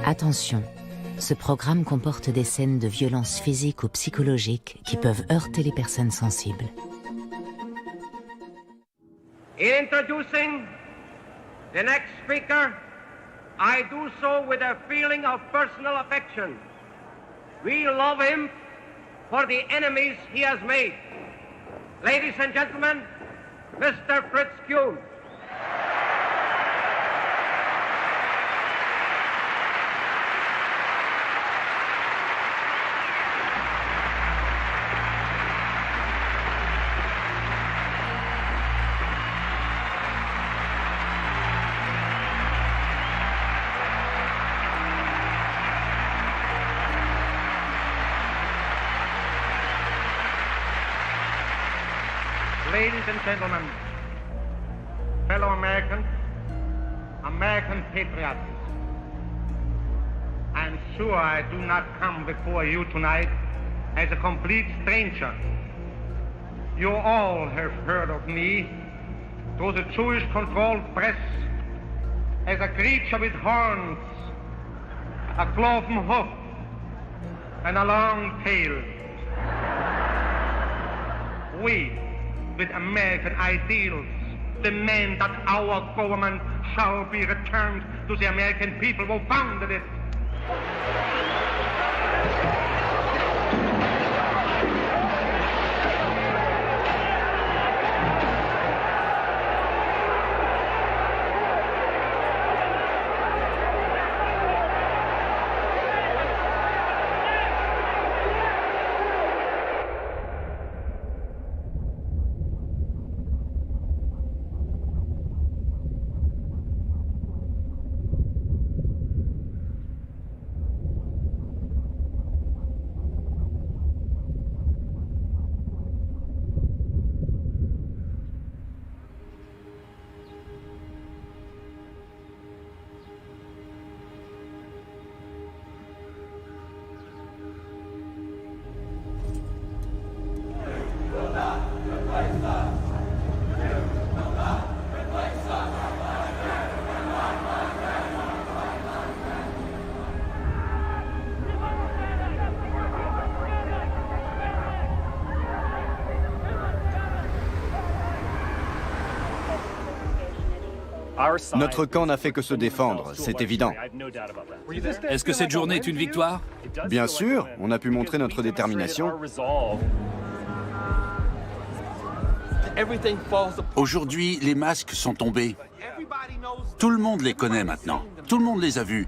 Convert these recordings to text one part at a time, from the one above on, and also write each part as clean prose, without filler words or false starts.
Attention, ce programme comporte des scènes de violence physique ou psychologique qui peuvent heurter les personnes sensibles. In introducing the next speaker, I do so with a feeling of personal affection. We love him for the enemies he has made. Ladies and gentlemen, Mr. Fritz Kuhn. Ladies and gentlemen, fellow Americans, American patriots, I'm sure I do not come before you tonight as a complete stranger. You all have heard of me through the Jewish-controlled press as a creature with horns, a cloven hoof, and a long tail. We, with American ideals, demand that our government shall be returned to the American people who founded it. Notre camp n'a fait que se défendre, c'est évident. Est-ce que cette journée est une victoire? Bien sûr, on a pu montrer notre détermination. Aujourd'hui, les masques sont tombés. Tout le monde les connaît maintenant. Tout le monde les a vus.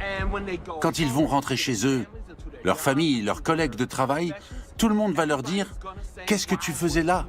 Quand ils vont rentrer chez eux, leur famille, leurs collègues de travail, tout le monde va leur dire « Qu'est-ce que tu faisais là ?»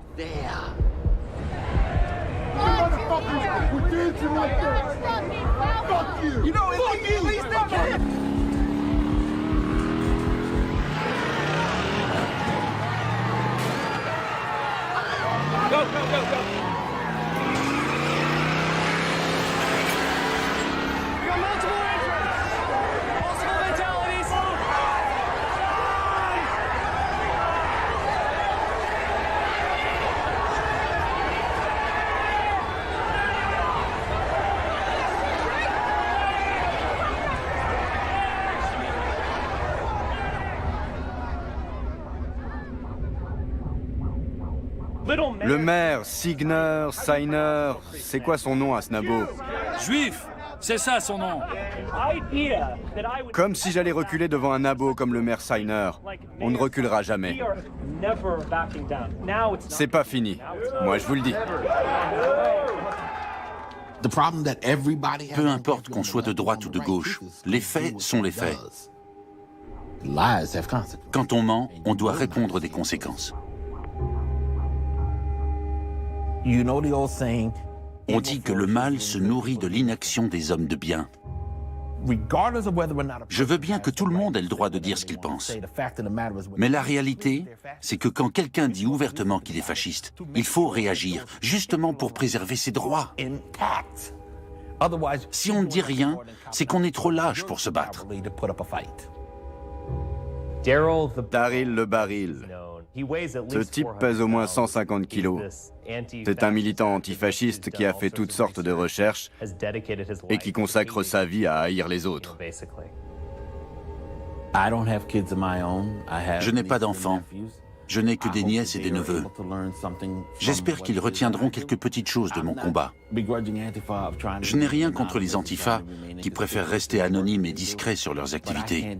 Le maire, Signer, c'est quoi son nom à ce nabo? Juif, c'est ça son nom. Comme si j'allais reculer devant un nabo comme le maire Signer. On ne reculera jamais. C'est pas fini. Moi, je vous le dis. Peu importe qu'on soit de droite ou de gauche, les faits sont les faits. Quand on ment, on doit répondre des conséquences. On dit que le mal se nourrit de l'inaction des hommes de bien. Je veux bien que tout le monde ait le droit de dire ce qu'il pense. Mais la réalité, c'est que quand quelqu'un dit ouvertement qu'il est fasciste, il faut réagir, justement pour préserver ses droits. Si on ne dit rien, c'est qu'on est trop lâche pour se battre. Daryl le baril. Ce type pèse au moins 150 kilos. C'est un militant antifasciste qui a fait toutes sortes de recherches et qui consacre sa vie à haïr les autres. Je n'ai pas d'enfants. Je n'ai que des nièces et des neveux. J'espère qu'ils retiendront quelques petites choses de mon combat. Je n'ai rien contre les antifas qui préfèrent rester anonymes et discrets sur leurs activités.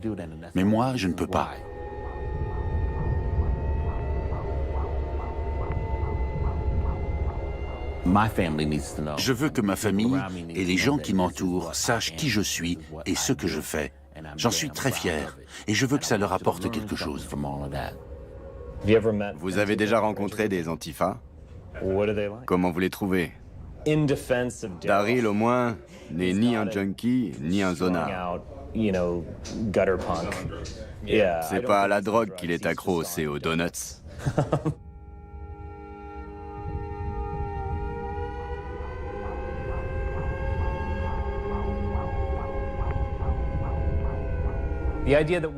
Mais moi, je ne peux pas. Je veux que ma famille et les gens qui m'entourent sachent qui je suis et ce que je fais. J'en suis très fier et je veux que ça leur apporte quelque chose. Vous avez déjà rencontré des antifas? Comment vous les trouvez? Daryl, au moins, n'est ni un junkie, ni un zonard. C'est pas à la drogue qu'il est accro, c'est aux donuts.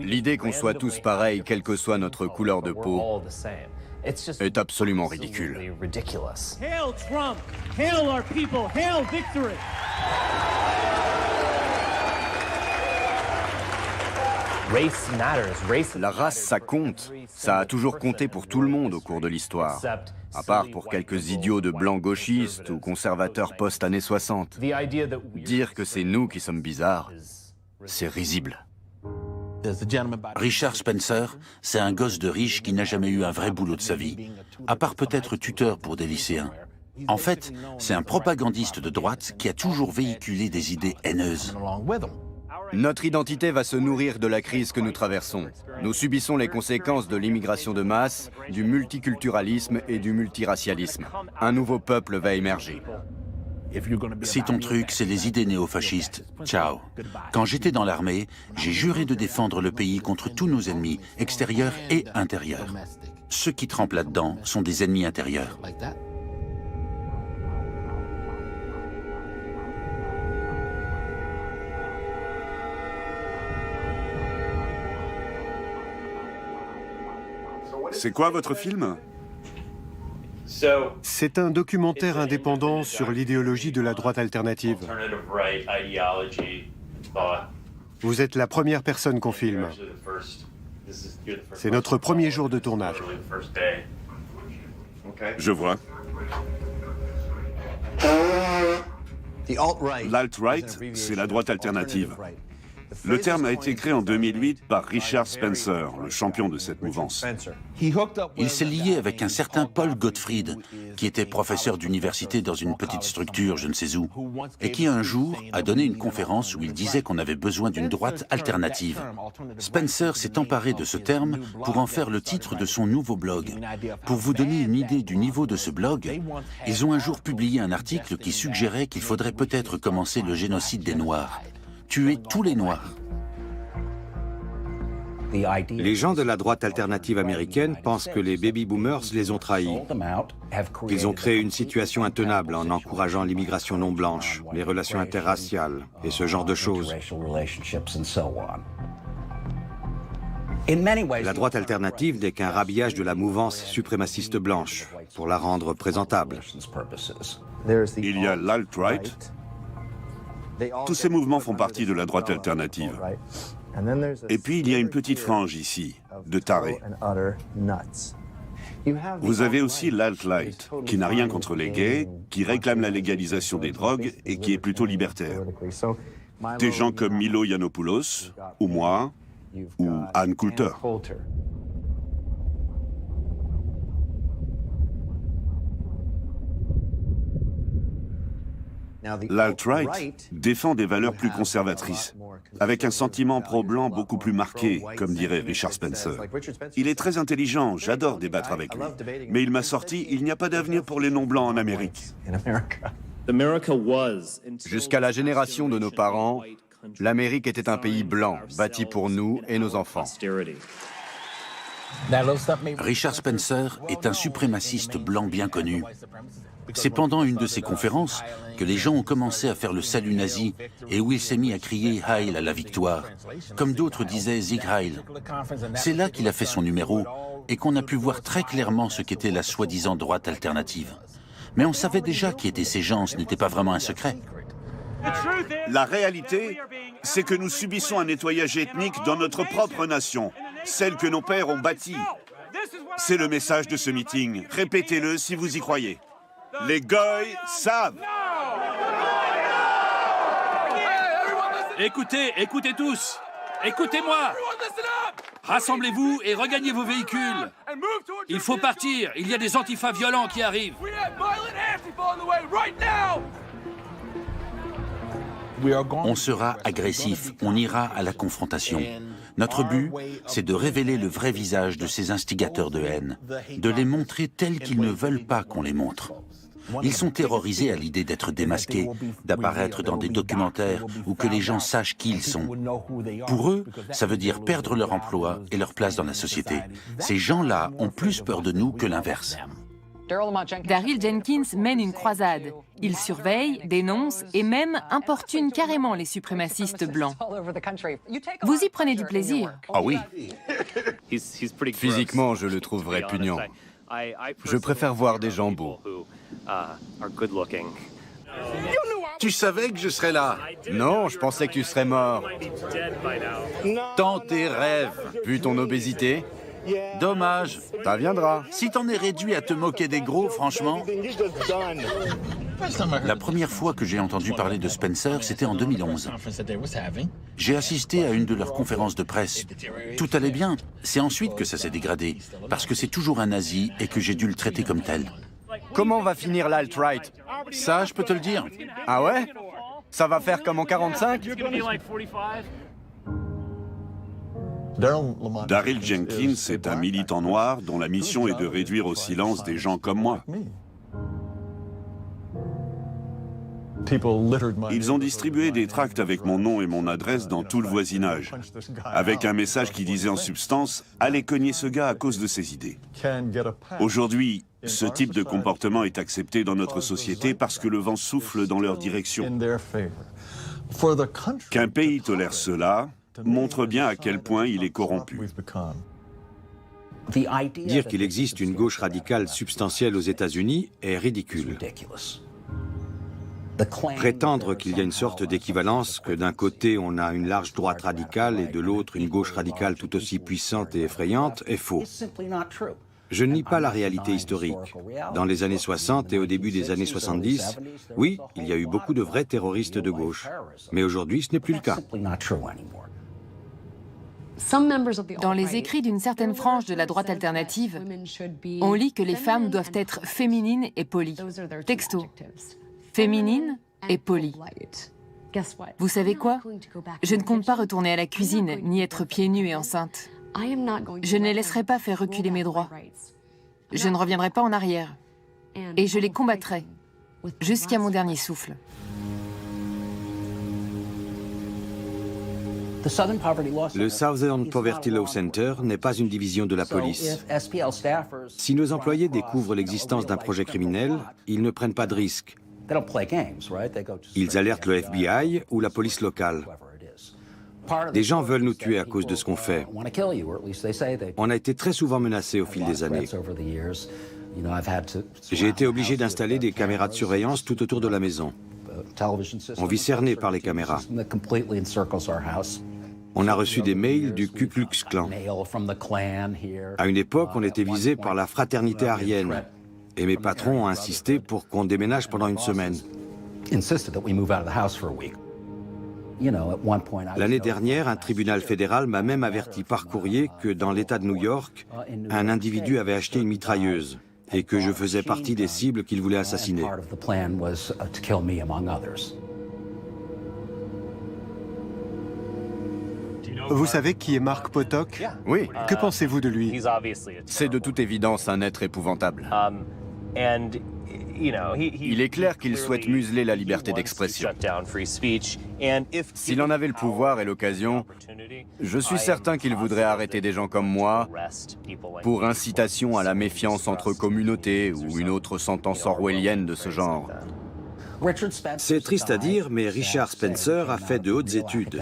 L'idée qu'on soit tous pareils, quelle que soit notre couleur de peau, est absolument ridicule. Hail Trump! Hail our people! Hail victory! La race, ça compte. Ça a toujours compté pour tout le monde au cours de l'histoire. À part pour quelques idiots de blancs gauchistes ou conservateurs post-années 60. Dire que c'est nous qui sommes bizarres, c'est risible. Richard Spencer, c'est un gosse de riche qui n'a jamais eu un vrai boulot de sa vie, à part peut-être tuteur pour des lycéens. En fait, c'est un propagandiste de droite qui a toujours véhiculé des idées haineuses. Notre identité va se nourrir de la crise que nous traversons. Nous subissons les conséquences de l'immigration de masse, du multiculturalisme et du multiracialisme. Un nouveau peuple va émerger. Si ton truc, c'est les idées néofascistes, ciao. Quand j'étais dans l'armée, j'ai juré de défendre le pays contre tous nos ennemis, extérieurs et intérieurs. Ceux qui trempent là-dedans sont des ennemis intérieurs. C'est quoi votre film ? C'est un documentaire indépendant sur l'idéologie de la droite alternative. Vous êtes la première personne qu'on filme. C'est notre premier jour de tournage. Je vois. L'alt-right, c'est la droite alternative. Le terme a été créé en 2008 par Richard Spencer, le champion de cette mouvance. Il s'est lié avec un certain Paul Gottfried, qui était professeur d'université dans une petite structure, je ne sais où, et qui un jour a donné une conférence où il disait qu'on avait besoin d'une droite alternative. Spencer s'est emparé de ce terme pour en faire le titre de son nouveau blog. Pour vous donner une idée du niveau de ce blog, ils ont un jour publié un article qui suggérait qu'il faudrait peut-être commencer le génocide des Noirs. Tuer tous les Noirs. Les gens de la droite alternative américaine pensent que les baby-boomers les ont trahis. Ils ont créé une situation intenable en encourageant l'immigration non blanche, les relations interraciales et ce genre de choses. La droite alternative n'est qu'un rhabillage de la mouvance suprémaciste blanche pour la rendre présentable. Il y a l'alt-right. Tous ces mouvements font partie de la droite alternative. Et puis il y a une petite frange ici, de tarés. Vous avez aussi l'alt-right, qui n'a rien contre les gays, qui réclame la légalisation des drogues et qui est plutôt libertaire. Des gens comme Milo Yiannopoulos, ou moi, ou Ann Coulter. L'alt-right défend des valeurs plus conservatrices, avec un sentiment pro-blanc beaucoup plus marqué, comme dirait Richard Spencer. Il est très intelligent, j'adore débattre avec lui. Mais il m'a sorti « Il n'y a pas d'avenir pour les non-blancs en Amérique ». Jusqu'à la génération de nos parents, l'Amérique était un pays blanc, bâti pour nous et nos enfants. Richard Spencer est un suprémaciste blanc bien connu. C'est pendant une de ses conférences que les gens ont commencé à faire le salut nazi et où il s'est mis à crier « Heil » à la victoire, comme d'autres disaient « Sieg Heil ». C'est là qu'il a fait son numéro et qu'on a pu voir très clairement ce qu'était la soi-disant droite alternative. Mais on savait déjà qui étaient ces gens, ce n'était pas vraiment un secret. La réalité c'est que nous subissons un nettoyage ethnique dans notre propre nation, celle que nos pères ont bâtie. C'est le message de ce meeting. Répétez-le si vous y croyez. Les Goy savent. Écoutez, écoutez tous. Écoutez-moi. Rassemblez-vous et regagnez vos véhicules. Il faut partir. Il y a des antifas violents qui arrivent. On sera agressif, on ira à la confrontation. Notre but, c'est de révéler le vrai visage de ces instigateurs de haine, de les montrer tels qu'ils ne veulent pas qu'on les montre. Ils sont terrorisés à l'idée d'être démasqués, d'apparaître dans des documentaires ou que les gens sachent qui ils sont. Pour eux, ça veut dire perdre leur emploi et leur place dans la société. Ces gens-là ont plus peur de nous que l'inverse. Daryl Jenkins mène une croisade. Il surveille, dénonce et même importune carrément les suprémacistes blancs. Vous y prenez du plaisir? Ah oui. Physiquement, je le trouve répugnant. Je préfère voir des gens beaux. Tu savais que je serais là? Non, je pensais que tu serais mort. Dans tes rêves. Vu ton obésité, Dommage. ça viendra. Si t'en es réduit à te moquer des gros, franchement... La première fois que j'ai entendu parler de Spencer, c'était en 2011. J'ai assisté à une de leurs conférences de presse. Tout allait bien. C'est ensuite que ça s'est dégradé, parce que c'est toujours un nazi et que j'ai dû le traiter comme tel. Comment va finir l'alt-right? Ça, je peux te le dire. Ah ouais? Ça va faire comme en 45? Daryl Jenkins est un militant noir dont la mission est de réduire au silence des gens comme moi. Ils ont distribué des tracts avec mon nom et mon adresse dans tout le voisinage, avec un message qui disait en substance « Allez cogner ce gars à cause de ses idées ». Aujourd'hui, ce type de comportement est accepté dans notre société parce que le vent souffle dans leur direction. Qu'un pays tolère cela montre bien à quel point il est corrompu. Dire qu'il existe une gauche radicale substantielle aux États-Unis est ridicule. Prétendre qu'il y a une sorte d'équivalence, que d'un côté on a une large droite radicale et de l'autre une gauche radicale tout aussi puissante et effrayante, est faux. Je ne nie pas la réalité historique. Dans les années 60 et au début des années 70, oui, il y a eu beaucoup de vrais terroristes de gauche. Mais aujourd'hui, ce n'est plus le cas. Dans les écrits d'une certaine frange de la droite alternative, on lit que les femmes doivent être féminines et polies. Texto. Féminine et polie. Vous savez quoi? Je ne compte pas retourner à la cuisine, ni être pieds nus et enceinte. Je ne les laisserai pas faire reculer mes droits. Je ne reviendrai pas en arrière. Et je les combattrai jusqu'à mon dernier souffle. Le Southern Poverty Law Center n'est pas une division de la police. Si nos employés découvrent l'existence d'un projet criminel, ils ne prennent pas de risques. Ils alertent le FBI ou la police locale. Des gens veulent nous tuer à cause de ce qu'on fait. On a été très souvent menacés au fil des années. J'ai été obligé d'installer des caméras de surveillance tout autour de la maison. On vit cerné par les caméras. On a reçu des mails du Ku Klux Klan. À une époque, on était visé par la fraternité aryenne. Et mes patrons ont insisté pour qu'on déménage pendant une semaine. L'année dernière, un tribunal fédéral m'a même averti par courrier que dans l'État de New York, un individu avait acheté une mitrailleuse et que je faisais partie des cibles qu'il voulait assassiner. Vous savez qui est Mark Potok? Oui. Que pensez-vous de lui? C'est de toute évidence un être épouvantable. Il est clair qu'il souhaite museler la liberté d'expression. S'il en avait le pouvoir et l'occasion, je suis certain qu'il voudrait arrêter des gens comme moi pour incitation à la méfiance entre communautés ou une autre sentence orwellienne de ce genre. C'est triste à dire, mais Richard Spencer a fait de hautes études.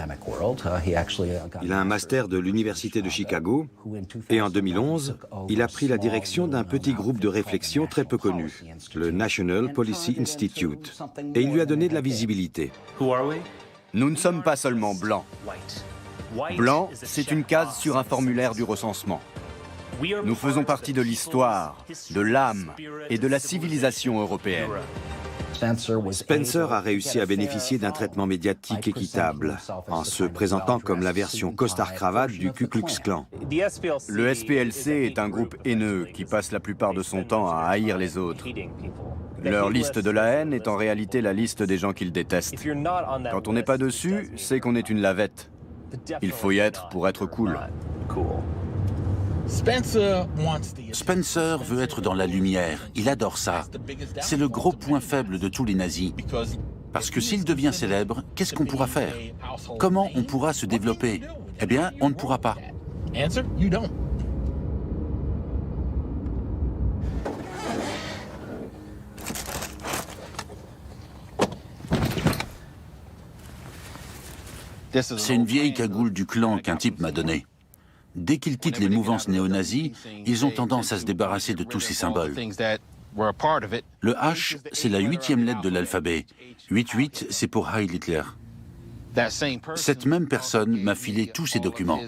Il a un master de l'Université de Chicago et en 2011, il a pris la direction d'un petit groupe de réflexion très peu connu, le National Policy Institute, et il lui a donné de la visibilité. Nous ne sommes pas seulement blancs. Blanc, c'est une case sur un formulaire du recensement. Nous faisons partie de l'histoire, de l'âme et de la civilisation européenne. Spencer a réussi à bénéficier d'un traitement médiatique équitable, en se présentant comme la version costard-cravate du Ku Klux Klan. Le SPLC est un groupe haineux qui passe la plupart de son temps à haïr les autres. Leur liste de la haine est en réalité la liste des gens qu'ils détestent. Quand on n'est pas dessus, c'est qu'on est une lavette. Il faut y être pour être cool. Spencer veut être dans la lumière, il adore ça. C'est le gros point faible de tous les nazis. Parce que s'il devient célèbre, qu'est-ce qu'on pourra faire? Comment on pourra se développer? Eh bien, on ne pourra pas. C'est une vieille cagoule du clan qu'un type m'a donnée. Dès qu'ils quittent les mouvances néo-nazis, ils ont tendance à se débarrasser de tous ces symboles. Le H, c'est la 8e lettre de l'alphabet. 8-8, c'est pour Heil Hitler. Cette même personne m'a filé tous ces documents.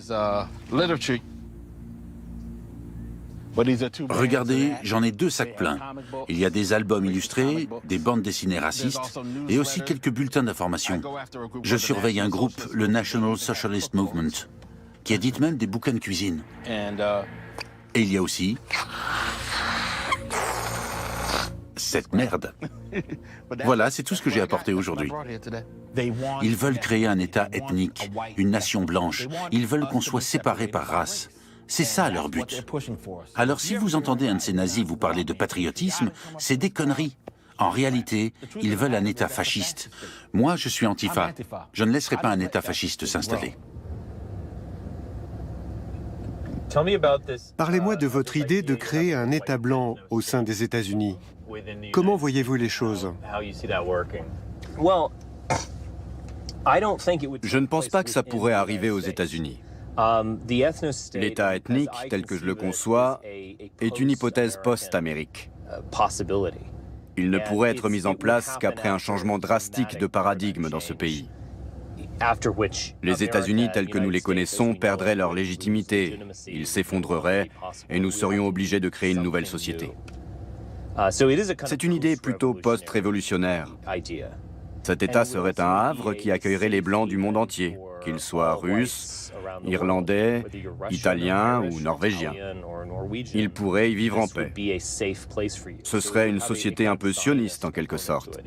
Regardez, j'en ai 2 sacs pleins. Il y a des albums illustrés, des bandes dessinées racistes et aussi quelques bulletins d'information. Je surveille un groupe, le National Socialist Movement, qui édite même des bouquins de cuisine. Et il y a aussi cette merde. Voilà, c'est tout ce que j'ai apporté aujourd'hui. Ils veulent créer un État ethnique, une nation blanche. Ils veulent qu'on soit séparés par race. C'est ça leur but. Alors si vous entendez un de ces nazis vous parler de patriotisme, c'est des conneries. En réalité, ils veulent un État fasciste. Moi, je suis Antifa. Je ne laisserai pas un État fasciste s'installer. Parlez-moi de votre idée de créer un État blanc au sein des États-Unis. Comment voyez-vous les choses? Je ne pense pas que ça pourrait arriver aux États-Unis. L'État ethnique, tel que je le conçois, est une hypothèse post-Amérique. Il ne pourrait être mis en place qu'après un changement drastique de paradigme dans ce pays. Les États-Unis, tels que nous les connaissons, perdraient leur légitimité, ils s'effondreraient et nous serions obligés de créer une nouvelle société. C'est une idée plutôt post-révolutionnaire. Cet État serait un havre qui accueillerait les Blancs du monde entier, qu'ils soient Russes, Irlandais, Italiens ou Norvégiens. Ils pourraient y vivre en paix. Ce serait une société un peu sioniste en quelque sorte,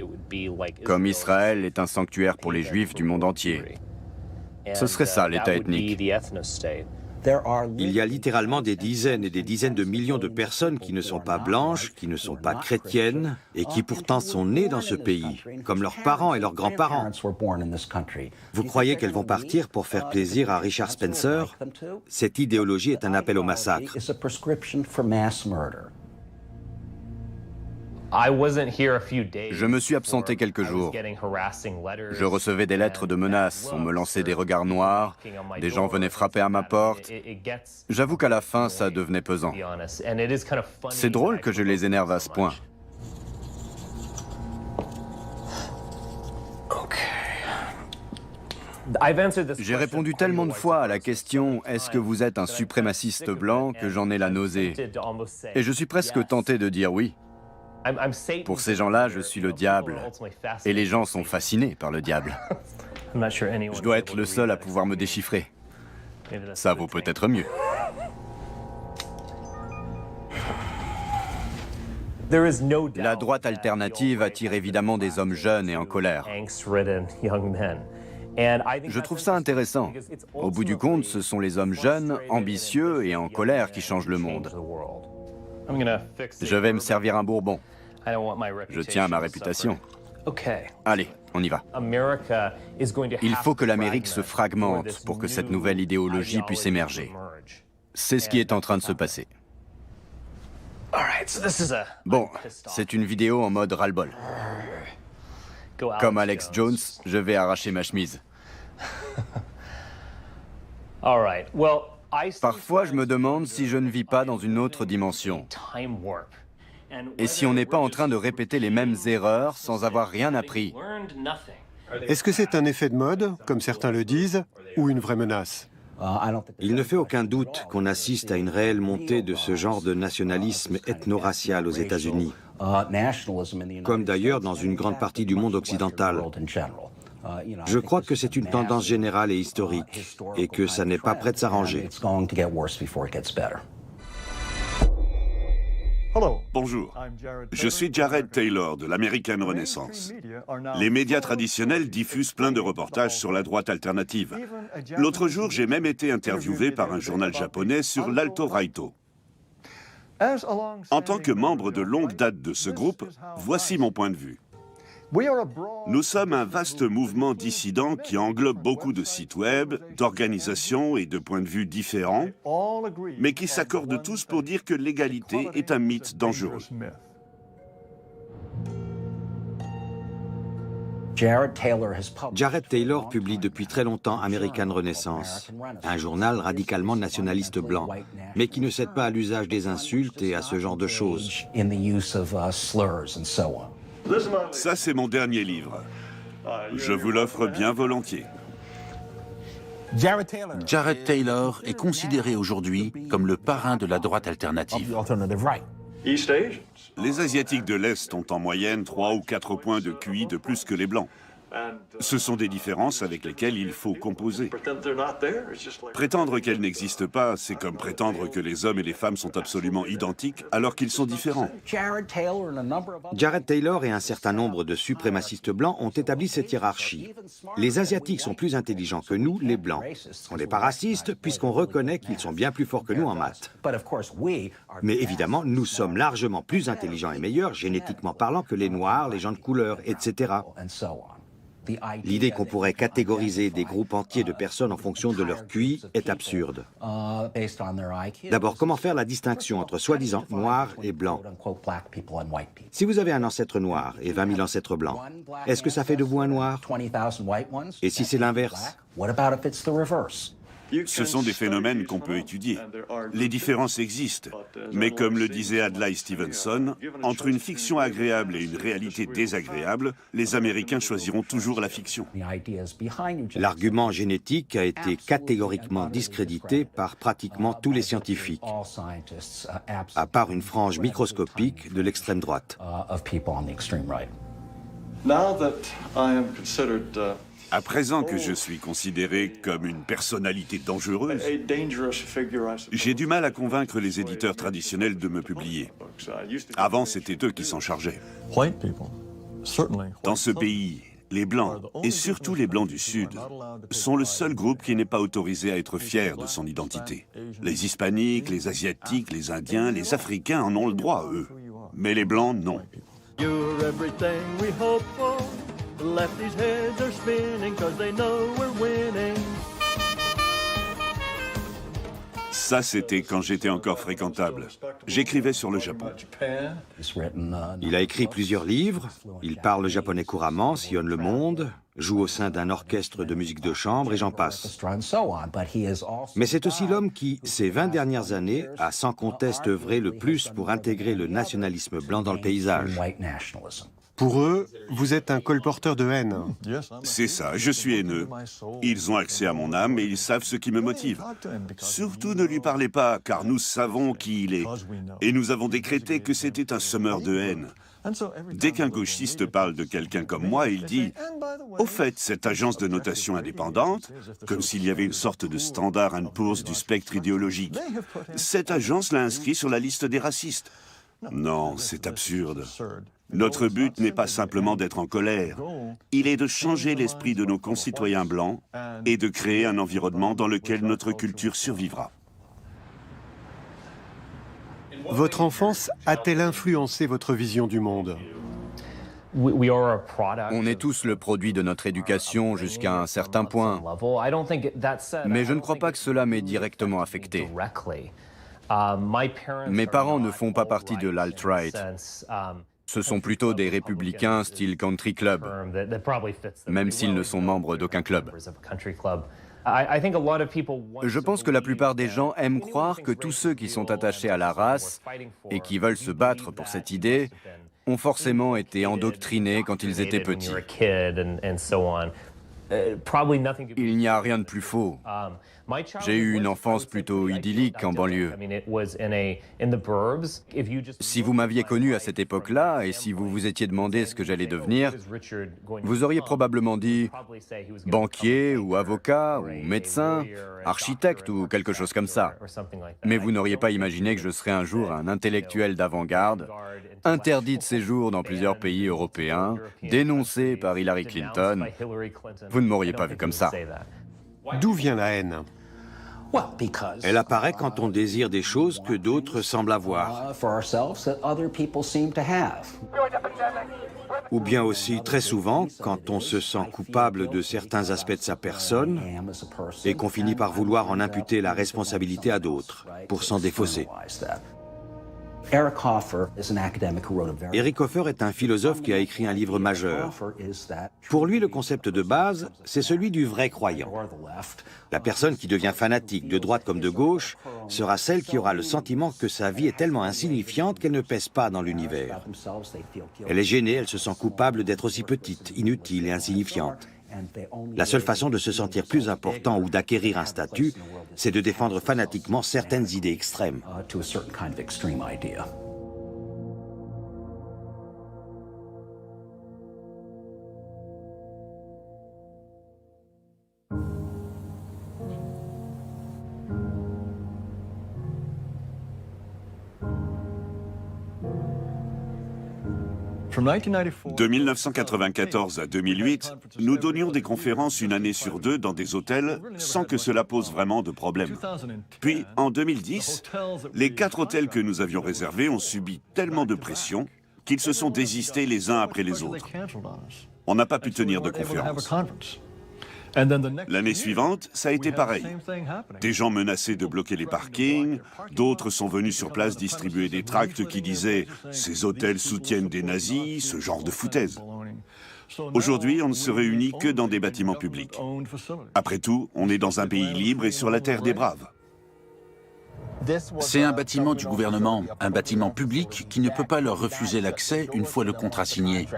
comme Israël est un sanctuaire pour les Juifs du monde entier. Ce serait ça l'État ethnique. Il y a littéralement des dizaines et des dizaines de millions de personnes qui ne sont pas blanches, qui ne sont pas chrétiennes et qui pourtant sont nées dans ce pays, comme leurs parents et leurs grands-parents. Vous croyez qu'elles vont partir pour faire plaisir à Richard Spencer? Cette idéologie est un appel au massacre. Je me suis absenté quelques jours. Je recevais des lettres de menaces, on me lançait des regards noirs, des gens venaient frapper à ma porte. J'avoue qu'à la fin, ça devenait pesant. C'est drôle que je les énerve à ce point. J'ai répondu tellement de fois à la question « Est-ce que vous êtes un suprémaciste blanc ?» que j'en ai la nausée. Et je suis presque tenté de dire oui. Pour ces gens-là, je suis le diable. Et les gens sont fascinés par le diable. Je dois être le seul à pouvoir me déchiffrer. Ça vaut peut-être mieux. La droite alternative attire évidemment des hommes jeunes et en colère. Je trouve ça intéressant. Au bout du compte, ce sont les hommes jeunes, ambitieux et en colère qui changent le monde. Je vais me servir un bourbon. Je tiens à ma réputation. Allez, on y va. Il faut que l'Amérique se fragmente pour que cette nouvelle idéologie puisse émerger. C'est ce qui est en train de se passer. Bon, c'est une vidéo en mode ras-le-bol. Comme Alex Jones, je vais arracher ma chemise. Parfois, je me demande si je ne vis pas dans une autre dimension. Et si on n'est pas en train de répéter les mêmes erreurs sans avoir rien appris. Est-ce que c'est un effet de mode, comme certains le disent, ou une vraie menace? Il ne fait aucun doute qu'on assiste à une réelle montée de ce genre de nationalisme ethno-racial aux États-Unis, comme d'ailleurs dans une grande partie du monde occidental. Je crois que c'est une tendance générale et historique, et que ça n'est pas prêt de s'arranger. Bonjour, je suis Jared Taylor de l'American Renaissance. Les médias traditionnels diffusent plein de reportages sur la droite alternative. L'autre jour, j'ai même été interviewé par un journal japonais sur l'Alto-Raito. En tant que membre de longue date de ce groupe, voici mon point de vue. Nous sommes un vaste mouvement dissident qui englobe beaucoup de sites web, d'organisations et de points de vue différents, mais qui s'accordent tous pour dire que l'égalité est un mythe dangereux. Jared Taylor publie depuis très longtemps American Renaissance, un journal radicalement nationaliste blanc, mais qui ne cède pas à l'usage des insultes et à ce genre de choses. Ça, c'est mon dernier livre. Je vous l'offre bien volontiers. Jared Taylor est considéré aujourd'hui comme le parrain de la droite alternative. Les Asiatiques de l'Est ont en moyenne 3 ou 4 points de QI de plus que les Blancs. Ce sont des différences avec lesquelles il faut composer. Prétendre qu'elles n'existent pas, c'est comme prétendre que les hommes et les femmes sont absolument identiques alors qu'ils sont différents. Jared Taylor et un certain nombre de suprémacistes blancs ont établi cette hiérarchie. Les Asiatiques sont plus intelligents que nous, les Blancs. On n'est pas raciste puisqu'on reconnaît qu'ils sont bien plus forts que nous en maths. Mais évidemment, nous sommes largement plus intelligents et meilleurs, génétiquement parlant, que les Noirs, les gens de couleur, etc. L'idée qu'on pourrait catégoriser des groupes entiers de personnes en fonction de leur QI est absurde. D'abord, comment faire la distinction entre soi-disant noirs et blancs? Si vous avez un ancêtre noir et 20 000 ancêtres blancs, est-ce que ça fait de vous un noir? Et si c'est l'inverse? Ce sont des phénomènes qu'on peut étudier. Les différences existent, mais comme le disait Adlai Stevenson, entre une fiction agréable et une réalité désagréable, les Américains choisiront toujours la fiction. L'argument génétique a été catégoriquement discrédité par pratiquement tous les scientifiques, à part une frange microscopique de l'extrême droite. À présent que je suis considéré comme une personnalité dangereuse, j'ai du mal à convaincre les éditeurs traditionnels de me publier. Avant, c'était eux qui s'en chargeaient. Dans ce pays, les Blancs, et surtout les Blancs du Sud, sont le seul groupe qui n'est pas autorisé à être fier de son identité. Les Hispaniques, les Asiatiques, les Indiens, les Africains en ont le droit, eux. Mais les Blancs, non. Lefties' heads are spinning 'cause they know we're winning. Ça, c'était quand j'étais encore fréquentable. J'écrivais sur le Japon. Il a écrit plusieurs livres, il parle japonais couramment, sillonne le monde, joue au sein d'un orchestre de musique de chambre et j'en passe. Mais c'est aussi l'homme qui, ces 20 dernières années, a sans conteste œuvré le plus pour intégrer le nationalisme blanc dans le paysage. Pour eux, vous êtes un colporteur de haine. C'est ça, je suis haineux. Ils ont accès à mon âme et ils savent ce qui me motive. Surtout ne lui parlez pas, car nous savons qui il est. Et nous avons décrété que c'était un semeur de haine. Dès qu'un gauchiste parle de quelqu'un comme moi, il dit « Au fait, cette agence de notation indépendante, comme s'il y avait une sorte de Standard & Poor's du spectre idéologique, cette agence l'a inscrit sur la liste des racistes. » Non, c'est absurde. Notre but n'est pas simplement d'être en colère. Il est de changer l'esprit de nos concitoyens blancs et de créer un environnement dans lequel notre culture survivra. Votre enfance a-t-elle influencé votre vision du monde? On est tous le produit de notre éducation jusqu'à un certain point. Mais je ne crois pas que cela m'ait directement affecté. Mes parents ne font pas partie de l'alt-right. Ce sont plutôt des républicains style country club, même s'ils ne sont membres d'aucun club. Je pense que la plupart des gens aiment croire que tous ceux qui sont attachés à la race et qui veulent se battre pour cette idée ont forcément été endoctrinés quand ils étaient petits. Il n'y a rien de plus faux. J'ai eu une enfance plutôt idyllique en banlieue. Si vous m'aviez connu à cette époque-là, et si vous vous étiez demandé ce que j'allais devenir, vous auriez probablement dit banquier ou avocat ou médecin, architecte ou quelque chose comme ça. Mais vous n'auriez pas imaginé que je serais un jour un intellectuel d'avant-garde, interdit de séjour dans plusieurs pays européens, dénoncé par Hillary Clinton. Vous ne m'auriez pas vu comme ça. D'où vient la haine? Elle apparaît quand on désire des choses que d'autres semblent avoir. Ou bien aussi, très souvent, quand on se sent coupable de certains aspects de sa personne et qu'on finit par vouloir en imputer la responsabilité à d'autres pour s'en défausser. Eric Hoffer est un philosophe qui a écrit un livre majeur. Pour lui, le concept de base, c'est celui du vrai croyant. La personne qui devient fanatique, de droite comme de gauche, sera celle qui aura le sentiment que sa vie est tellement insignifiante qu'elle ne pèse pas dans l'univers. Elle est gênée, elle se sent coupable d'être aussi petite, inutile et insignifiante. La seule façon de se sentir plus important ou d'acquérir un statut, c'est de défendre fanatiquement certaines idées extrêmes. De 1994 à 2008, nous donnions des conférences une année sur deux dans des hôtels sans que cela pose vraiment de problème. Puis, en 2010, les 4 hôtels que nous avions réservés ont subi tellement de pression qu'ils se sont désistés les uns après les autres. On n'a pas pu tenir de conférence. L'année suivante, ça a été pareil. Des gens menaçaient de bloquer les parkings, d'autres sont venus sur place distribuer des tracts qui disaient « Ces hôtels soutiennent des nazis », ce genre de foutaise. Aujourd'hui, on ne se réunit que dans des bâtiments publics. Après tout, on est dans un pays libre et sur la terre des braves. C'est un bâtiment du gouvernement, un bâtiment public qui ne peut pas leur refuser l'accès une fois le contrat signé.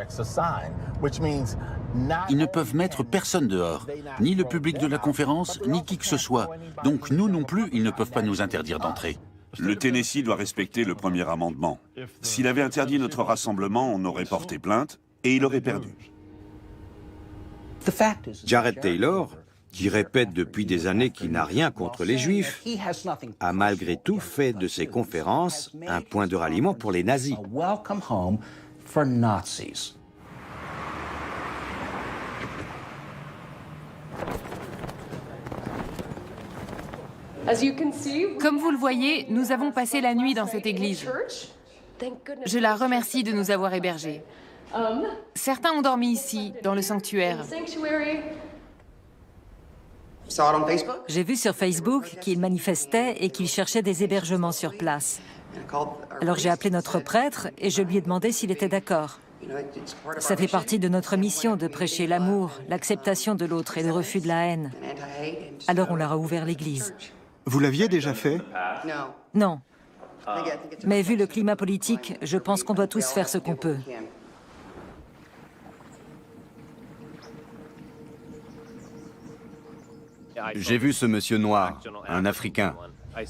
Ils ne peuvent mettre personne dehors, ni le public de la conférence, ni qui que ce soit. Donc nous non plus, ils ne peuvent pas nous interdire d'entrer. Le Tennessee doit respecter le premier amendement. S'il avait interdit notre rassemblement, on aurait porté plainte et il aurait perdu. Jared Taylor, qui répète depuis des années qu'il n'a rien contre les Juifs, a malgré tout fait de ses conférences un point de ralliement pour les nazis. Comme vous le voyez, nous avons passé la nuit dans cette église. Je la remercie de nous avoir hébergés. Certains ont dormi ici, dans le sanctuaire. J'ai vu sur Facebook qu'ils manifestaient et qu'ils cherchaient des hébergements sur place. Alors j'ai appelé notre prêtre et je lui ai demandé s'il était d'accord. Ça fait partie de notre mission de prêcher l'amour, l'acceptation de l'autre et le refus de la haine. Alors on leur a ouvert l'église. Vous l'aviez déjà fait? Non. Mais vu le climat politique, je pense qu'on doit tous faire ce qu'on peut. J'ai vu ce monsieur noir, un Africain.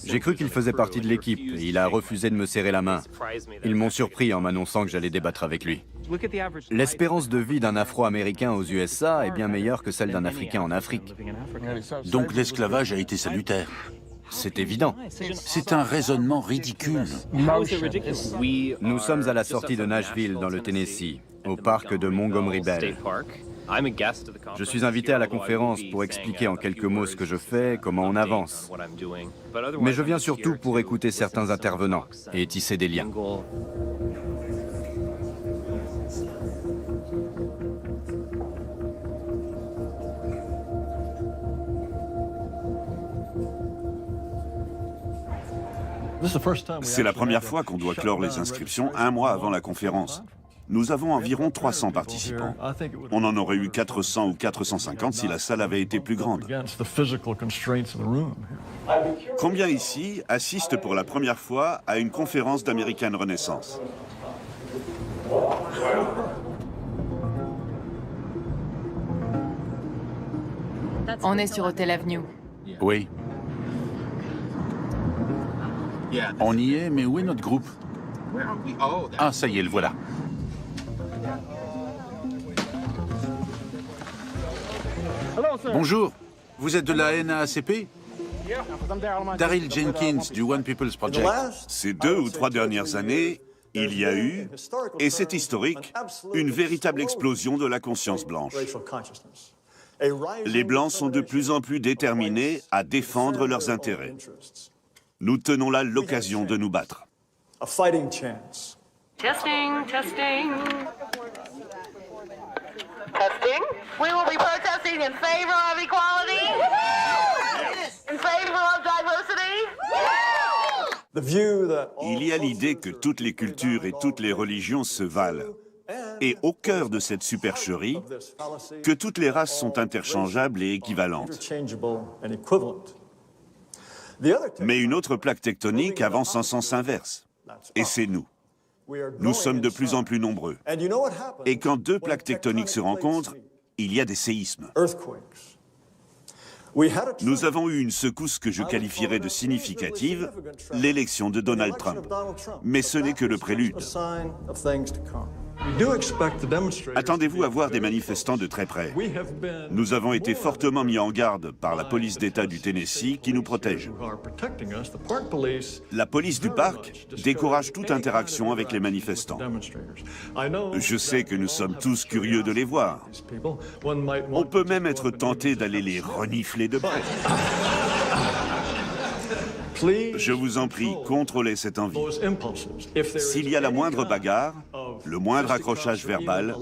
J'ai cru qu'il faisait partie de l'équipe et il a refusé de me serrer la main. Ils m'ont surpris en m'annonçant que j'allais débattre avec lui. L'espérance de vie d'un Afro-Américain aux USA est bien meilleure que celle d'un Africain en Afrique. Donc l'esclavage a été salutaire. C'est évident. C'est un raisonnement ridicule. Nous sommes à la sortie de Nashville, dans le Tennessee, au parc de Montgomery Bell. Je suis invité à la conférence pour expliquer en quelques mots ce que je fais, comment on avance. Mais je viens surtout pour écouter certains intervenants et tisser des liens. C'est la première fois qu'on doit clore les inscriptions un mois avant la conférence. Nous avons environ 300 participants. On en aurait eu 400 ou 450 si la salle avait été plus grande. Combien ici assistent pour la première fois à une conférence d'American Renaissance? On est sur Hotel Avenue. Oui. On y est, mais où est notre groupe? Ah, ça y est, le voilà. Bonjour, vous êtes de la NAACP? Daryl Jenkins du One People's Project. Ces 2 ou 3 dernières années, il y a eu, et c'est historique, une véritable explosion de la conscience blanche. Les Blancs sont de plus en plus déterminés à défendre leurs intérêts. Nous tenons là l'occasion de nous battre. Testing, testing. Testing. We will be protesting in favor of equality, in favor of diversity. Il y a l'idée que toutes les cultures et toutes les religions se valent. Et au cœur de cette supercherie, que toutes les races sont interchangeables et équivalentes. Mais une autre plaque tectonique avance en sens inverse. Et c'est nous. Nous sommes de plus en plus nombreux. Et quand 2 plaques tectoniques se rencontrent, il y a des séismes. Nous avons eu une secousse que je qualifierais de significative, l'élection de Donald Trump. Mais ce n'est que le prélude. Attendez-vous à voir des manifestants de très près. Nous avons été fortement mis en garde par la police d'État du Tennessee qui nous protège. La police du parc décourage toute interaction avec les manifestants. Je sais que nous sommes tous curieux de les voir. On peut même être tenté d'aller les renifler de près. Je vous en prie, contrôlez cette envie. S'il y a la moindre bagarre, le moindre accrochage verbal,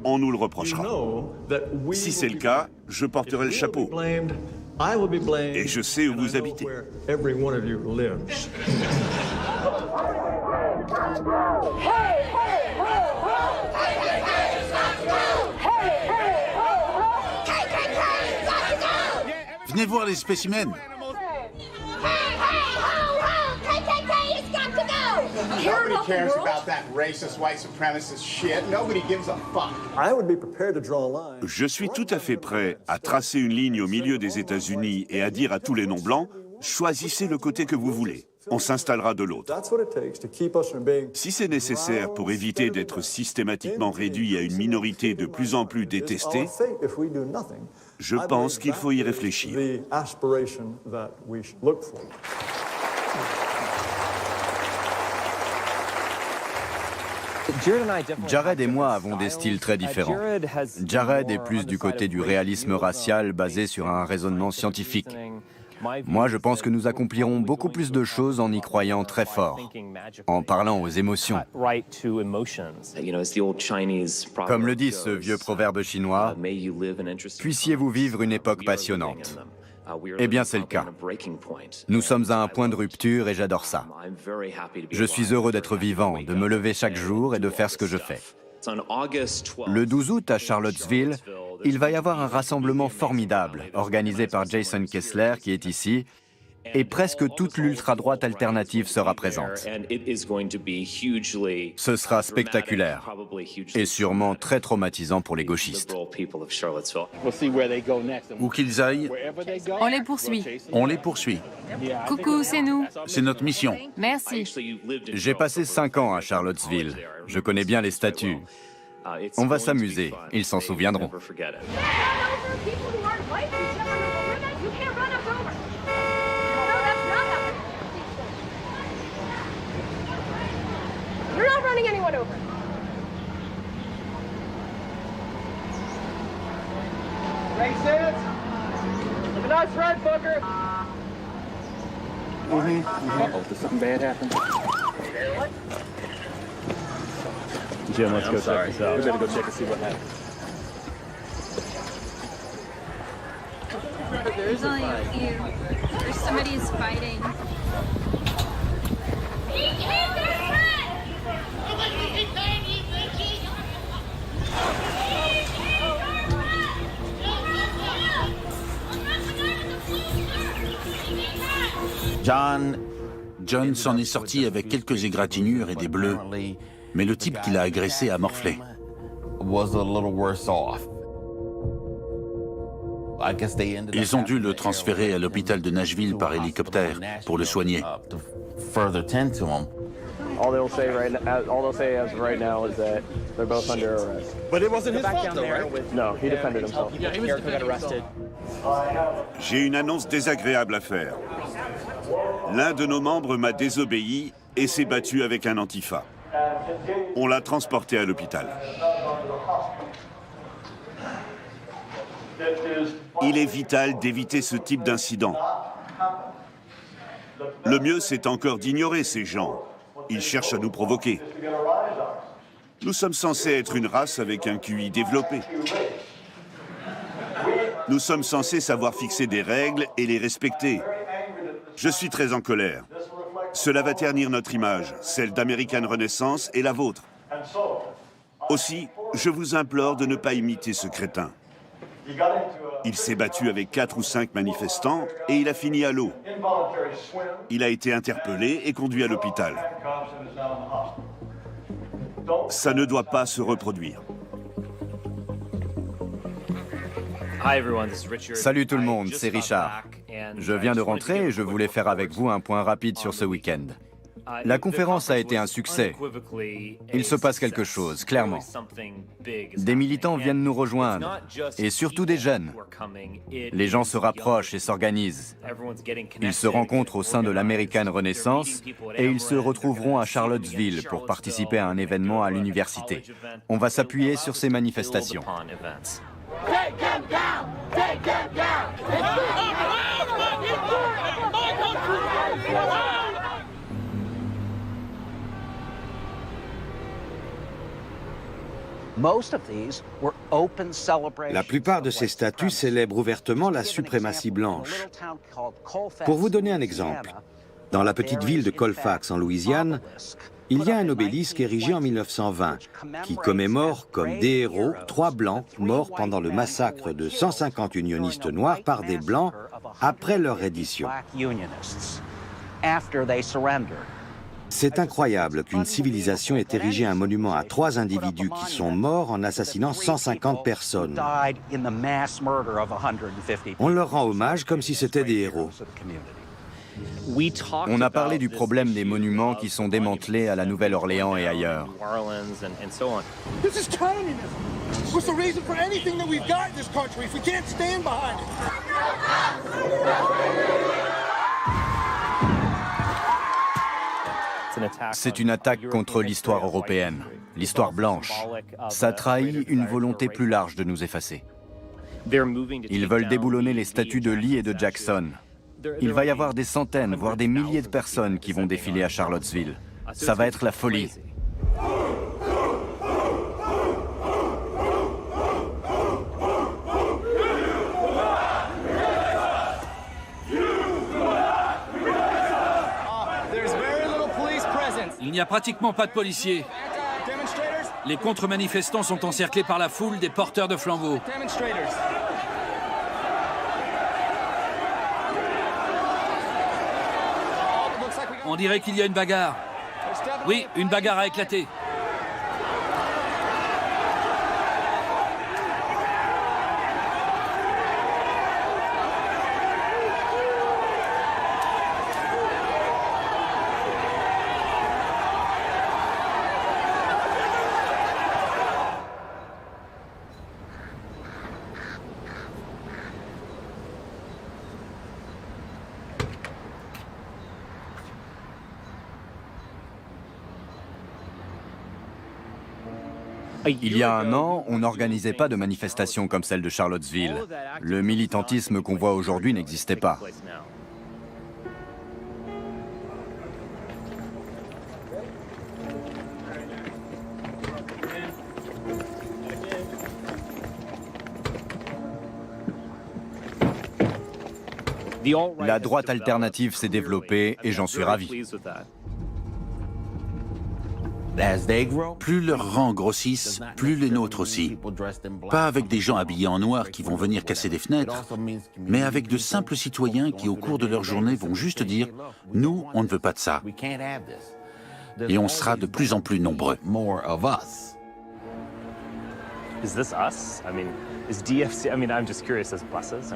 on nous le reprochera. Si c'est le cas, je porterai le chapeau. Et je sais où vous habitez. Venez voir les spécimens. Nobody cares about that racist, white supremacist shit. Nobody gives a fuck. Je suis tout à fait prêt à tracer une ligne au milieu des États-Unis et à dire à tous les non-blancs, choisissez le côté que vous voulez. On s'installera de l'autre. Si c'est nécessaire pour éviter d'être systématiquement réduit à une minorité de plus en plus détestée, je pense qu'il faut y réfléchir. Jared et moi avons des styles très différents. Jared est plus du côté du réalisme racial basé sur un raisonnement scientifique. Moi, je pense que nous accomplirons beaucoup plus de choses en y croyant très fort, en parlant aux émotions. Comme le dit ce vieux proverbe chinois, « Puissiez-vous vivre une époque passionnante ». Eh bien, c'est le cas. Nous sommes à un point de rupture et j'adore ça. Je suis heureux d'être vivant, de me lever chaque jour et de faire ce que je fais. Le 12 août, à Charlottesville, il va y avoir un rassemblement formidable, organisé par Jason Kessler, qui est ici, et presque toute l'ultra-droite alternative sera présente. Ce sera spectaculaire, et sûrement très traumatisant pour les gauchistes. Où qu'ils aillent, On les poursuit. on les poursuit. Coucou, c'est nous. C'est notre mission. Merci. J'ai passé 5 ans à Charlottesville. Je connais bien les statues. On va s'amuser, ils s'en souviendront. You're not running anyone over. Racist! Look at us, red fucker! Uh-oh, did something bad happen? Jim, let's go check this out. We better go check and see what happened. There's only a few. There's somebody's fighting. John s'en est sorti avec quelques égratignures et des bleus. Mais le type qui l'a agressé a morflé. Ils ont dû le transférer à l'hôpital de Nashville par hélicoptère pour le soigner. All they'll say as of right now is that they're both under arrest. But it wasn't his fault, though, right? No, he defended himself. Yeah, he was arrested. J'ai une annonce désagréable à faire. L'un de nos membres m'a désobéi et s'est battu avec un antifa. On l'a transporté à l'hôpital. Il est vital d'éviter ce type d'incident. Le mieux, c'est encore d'ignorer ces gens. Ils cherchent à nous provoquer. Nous sommes censés être une race avec un QI développé. Nous sommes censés savoir fixer des règles et les respecter. Je suis très en colère. Cela va ternir notre image, celle d'American Renaissance et la vôtre. Aussi, je vous implore de ne pas imiter ce crétin. Il s'est battu avec 4 ou 5 manifestants et il a fini à l'eau. Il a été interpellé et conduit à l'hôpital. Ça ne doit pas se reproduire. Salut tout le monde, c'est Richard. Je viens de rentrer et je voulais faire avec vous un point rapide sur ce week-end. La conférence a été un succès. Il se passe quelque chose, clairement. Des militants viennent nous rejoindre, et surtout des jeunes. Les gens se rapprochent et s'organisent. Ils se rencontrent au sein de l'American Renaissance et ils se retrouveront à Charlottesville pour participer à un événement à l'université. On va s'appuyer sur ces manifestations. Take him down! Take him down! La plupart de ces statues célèbrent ouvertement la suprématie blanche. Pour vous donner un exemple, dans la petite ville de Colfax, en Louisiane, il y a un obélisque érigé en 1920 qui commémore comme des héros 3 Blancs morts pendant le massacre de 150 unionistes noirs par des Blancs après leur reddition. C'est incroyable qu'une civilisation ait érigé un monument à 3 individus qui sont morts en assassinant 150 personnes. On leur rend hommage comme si c'était des héros. On a parlé du problème des monuments qui sont démantelés à la Nouvelle-Orléans et ailleurs. C'est une attaque contre l'histoire européenne, l'histoire blanche. Ça trahit une volonté plus large de nous effacer. Ils veulent déboulonner les statues de Lee et de Jackson. Il va y avoir des centaines, voire des milliers de personnes qui vont défiler à Charlottesville. Ça va être la folie. Il n'y a pratiquement pas de policiers. Les contre-manifestants sont encerclés par la foule des porteurs de flambeaux. On dirait qu'il y a une bagarre. Oui, une bagarre a éclaté. Il y a un an, on n'organisait pas de manifestations comme celle de Charlottesville. Le militantisme qu'on voit aujourd'hui n'existait pas. La droite alternative s'est développée et j'en suis ravi. Plus leurs rangs grossissent, plus les nôtres aussi. Pas avec des gens habillés en noir qui vont venir casser des fenêtres, mais avec de simples citoyens qui, au cours de leur journée, vont juste dire « Nous, on ne veut pas de ça ». Et on sera de plus en plus nombreux. Is this us? I mean, is DFC? I mean, I'm just curious as buses.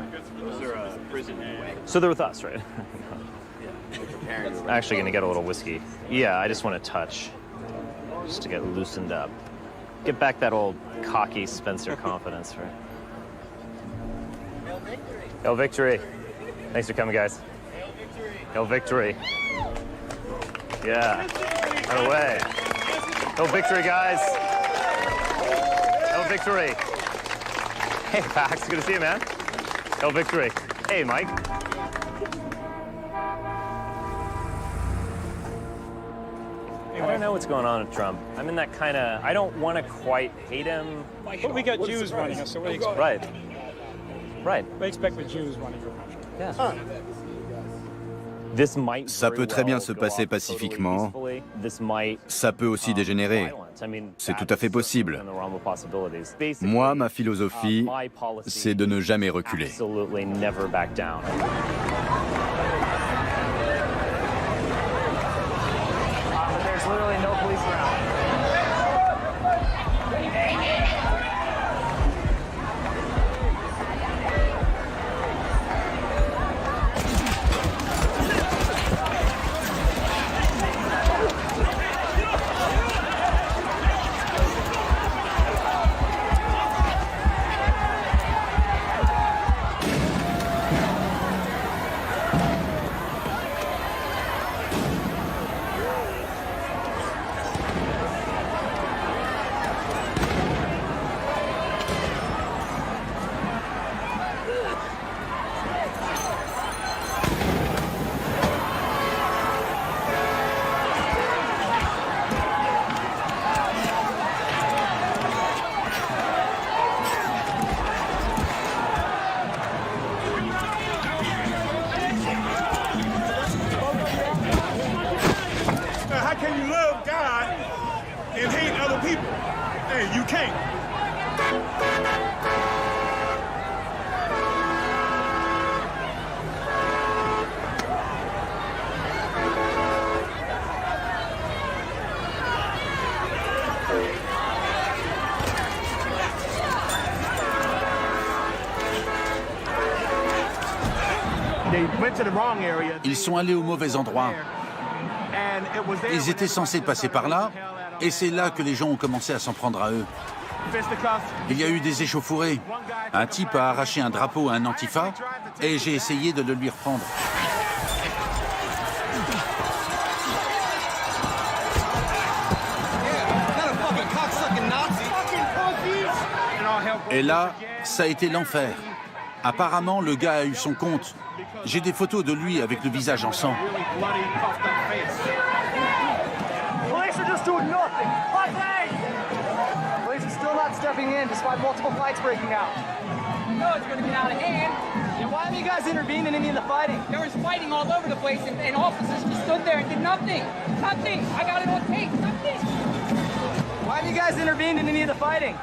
So they're with us, right? I'm actually going to get a little whiskey. Yeah, I just want to touch, just to get loosened up. Get back that old cocky Spencer confidence, right? Hail Victory. Thanks for coming, guys. Hail Victory. Yeah, right away. Hail Victory, guys. Hail Victory. Hey, Pax, good to see you, man. Hail Victory. Hey, Mike. I don't know what's going on with Trump. I'm in that kind of, I don't want to quite hate him. But we got Jews running us, so what do you expect? Right. Right. We expect with Jews running your country. Yeah. Ça peut très bien se passer pacifiquement, ça peut aussi dégénérer. C'est tout à fait possible. Moi, ma philosophie, c'est de ne jamais reculer. Ils sont allés au mauvais endroit. Ils étaient censés passer par là, et c'est là que les gens ont commencé à s'en prendre à eux. Il y a eu des échauffourées. Un type a arraché un drapeau à un antifa, et j'ai essayé de le lui reprendre. Et là, ça a été l'enfer. Apparemment, le gars a eu son compte. J'ai des photos de lui avec le visage en sang. Police are just doing nothing. Police are still not stepping in despite multiple fights breaking out. No, it's going to get out of hand. Yeah, why haven't you guys intervened in any of the fighting? There was fighting all over the place, and officers just stood there and did nothing. Nothing. I got it on tape. Nothing. Why have you guys intervened in any of the fighting?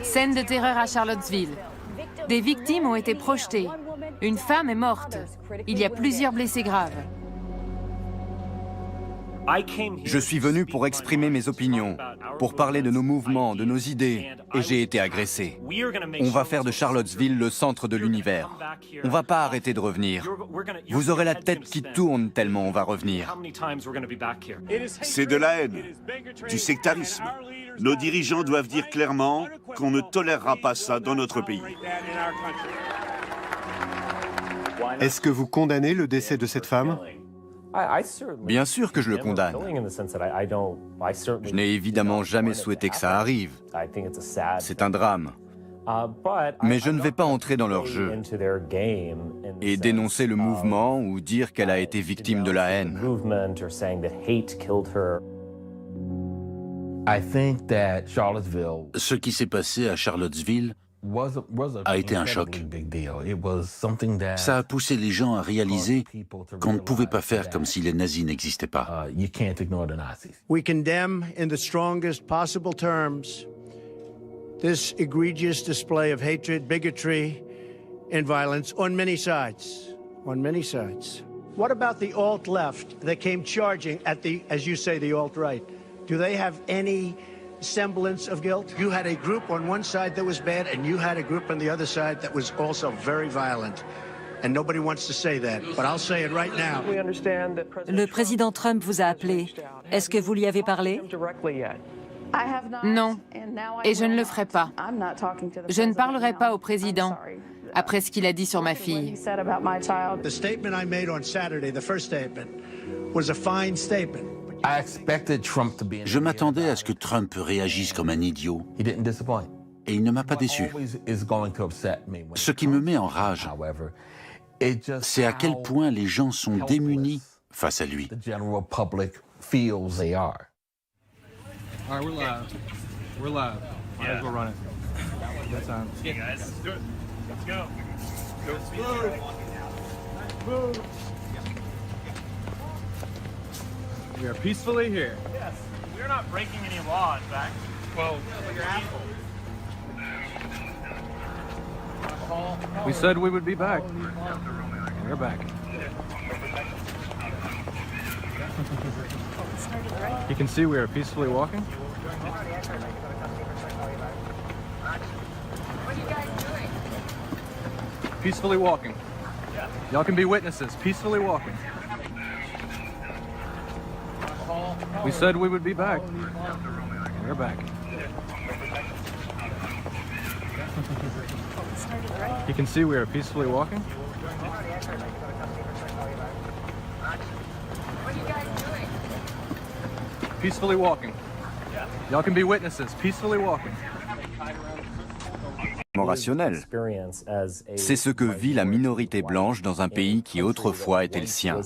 Scène de terreur à Charlottesville. Des victimes ont été projetées. Une femme est morte. Il y a plusieurs blessés graves. Je suis venu pour exprimer mes opinions pour parler de nos mouvements, de nos idées, et j'ai été agressé. On va faire de Charlottesville le centre de l'univers. On va pas arrêter de revenir. Vous aurez la tête qui tourne tellement on va revenir. C'est de la haine, du sectarisme. Nos dirigeants doivent dire clairement qu'on ne tolérera pas ça dans notre pays. Est-ce que vous condamnez le décès de cette femme? Bien sûr que je le condamne. Je n'ai évidemment jamais souhaité que ça arrive. C'est un drame. Mais je ne vais pas entrer dans leur jeu et dénoncer le mouvement ou dire qu'elle a été victime de la haine. Ce qui s'est passé à Charlottesville a été un choc. Ça a poussé les gens à réaliser qu'on ne pouvait pas faire comme si les nazis n'existaient pas. We condemn in the strongest possible terms this egregious display of hatred, bigotry, and violence on many sides. On many sides. What about the alt-left that came charging at the, as you say, the alt-right? Do they have any semblance of guilt? You had a group on one side that was bad, and you had a group on the other side that was also very violent. And nobody wants to say that, but I'll say it right now. Le président Trump vous a appelé. Est-ce que vous lui avez parlé? Non, et je ne le ferai pas. Je ne parlerai pas au président après ce qu'il a dit sur ma fille. The statement I made on Saturday, the first statement, was a fine statement. Je m'attendais à ce que Trump réagisse comme un idiot. Et il ne m'a pas déçu. Ce qui me met en rage, c'est à quel point les gens sont démunis face à lui. All right, we're live. We're live. Might as well run it. Good time. Yeah, guys. Let's do it. Let's go. Let's move. We are peacefully here. Yes. We're not breaking any law, in fact. Well, you're asshole. We said we would be back. We're back. You can see we are peacefully walking. Peacefully walking. Y'all can be witnesses. Peacefully walking. We said we would be back. We're back. You can see we are peacefully walking. Peacefully walking. Y'all can be witnesses. Peacefully walking. Rationnel. C'est ce que vit la minorité blanche dans un pays qui autrefois était le sien.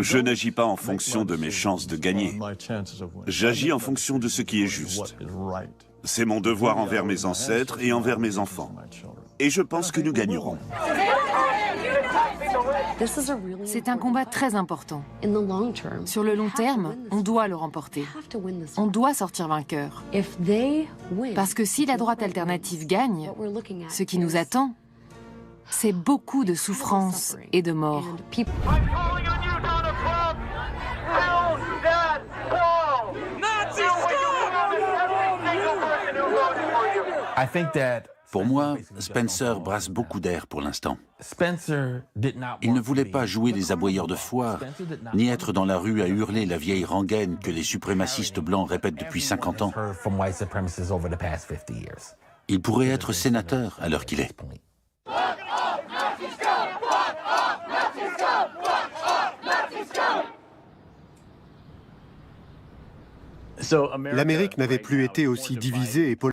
Je n'agis pas en fonction de mes chances de gagner. J'agis en fonction de ce qui est juste. C'est mon devoir envers mes ancêtres et envers mes enfants. Et je pense que nous gagnerons. C'est un combat très important. Sur le long terme, on doit le remporter. On doit sortir vainqueur. Parce que si la droite alternative gagne, ce qui nous attend, c'est beaucoup de souffrance et de mort. Pour moi, Spencer brasse beaucoup d'air pour l'instant. Il ne voulait pas jouer les aboyeurs de foire, ni être dans la rue à hurler la vieille rengaine que les suprémacistes blancs répètent depuis 50 ans. Il pourrait être sénateur à l'heure qu'il est. L'Amérique n'avait plus été aussi divisée et polarisée.